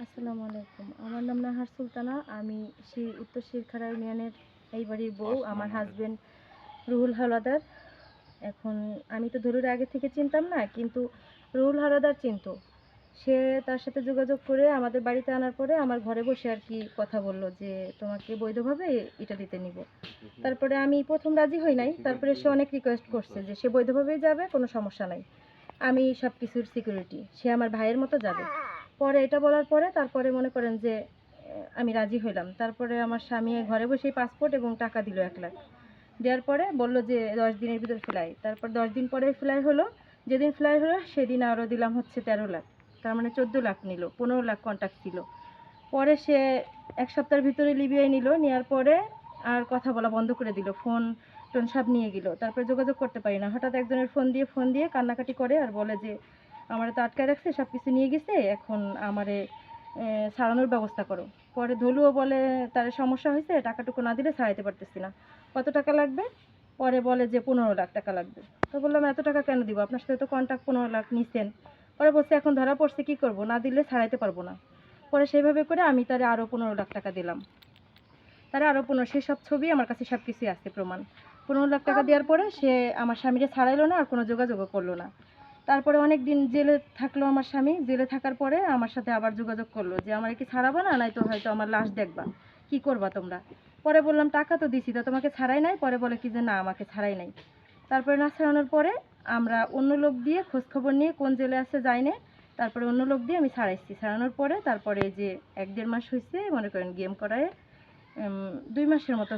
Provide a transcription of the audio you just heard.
আসসালামু আলাইকুম। আমার নাম নাহার সুলতানা। আমি উত্তর শিরখাড়া ইউনিয়নের এই বাড়ির বউ। আমার হাজবেন্ড রুহুল হাওলাদার। এখন আমি তো ধরুর আগে থেকে চিনতাম না, কিন্তু রুহুল হাওলাদার চিনতো। সে তার সাথে যোগাযোগ করে আমাদের বাড়িতে আনার পরে আমার ঘরে বসে আর কি কথা বলল যে তোমাকে বৈধভাবে ইটালিতে নিব। তারপরে আমি প্রথম রাজি হই নাই, তারপরে সে অনেক রিকোয়েস্ট করছে যে সে বৈধভাবেই যাবে, কোনো সমস্যা নাই, আমি সব কিছুর সিকিউরিটি, সে আমার ভাইয়ের মতো যাবে। পরে এটা বলার পরে তারপরে মনে করেন যে আমি রাজি হইলাম। তারপরে আমার স্বামী ঘরে বসেই পাসপোর্ট এবং টাকা দিল 1 লাখ। দেওয়ার পরে বলল যে 10 দিনের ভিতর ফ্লাই। তারপর 10 দিন পরে ফ্লাই হলো। যেদিন ফ্লাই হলো সেদিন আরও দিলাম হচ্ছে 13 লাখ। তার মানে 14 লাখ নিল, 15 লাখ কন্ট্যাক্ট ছিল। পরে সে 1 সপ্তাহের ভিতরে লিবিয়ায় নিল। নেওয়ার পরে আর কথা বলা বন্ধ করে দিল, ফোন টোন সব নিয়ে গেল। তারপরে যোগাযোগ করতে পারি না। হঠাৎ একজনের ফোন দিয়ে কান্নাকাটি করে আর বলে যে আমারে তো আটকায় রাখছে, সব কিছু নিয়ে গেছে, এখন আমারে ছাড়ানোর ব্যবস্থা করো। পরে ধলুও বলে তার সমস্যা হয়েছে, টাকাটুকু না দিলে ছাড়াইতে পারতেছি না, কত টাকা লাগবে? পরে বলে যে 15 লাখ টাকা লাগবে। তো বললাম এত টাকা কেন দিব, আপনার সাথে তো কন্ট্যাক্ট 15 লাখ নিছেন। পরে বলছে এখন ধরা পড়ছে, কি করব, না দিলে ছাড়াইতে পারবো না। পরে সেইভাবে করে আমি তারে আরও 15 লাখ টাকা দিলাম। তারা আরও 15, সেসব ছবি আমার কাছে সব কিছুই আছে, প্রমাণ। 15 লাখ টাকা দেওয়ার পরে সে আমার স্বামীকে ছাড়াইলো না, আর কোনো যোগাযোগও করলো না। তারপরে অনেক দিন জেলে থাকলো আমার স্বামী। জেলে থাকার পরে আমার সাথে আবার যোগাযোগ করলো যে আমার কি ছাড়াবো না, নাই তো হয়তো আমার লাশ দেখবা, কি করবা তোমরা? পরে বললাম টাকা তো দিছি, তো তোমাকে ছাড়াই নাই? পরে বলে কি যে না, আমাকে ছাড়াই নাই। তারপরে না ছাড়ানোর পরে আমরা অন্য লোক দিয়ে খোঁজখবর নিয়ে কোন জেলে আছে যাই না, তারপরে অন্য লোক দিয়ে আমি ছাড়াইছি। ছাড়ানোর পরে তারপরে যে 1-1.5 মাস হয়েছে, মনে করেন গেম করায় 2 মাসের মতো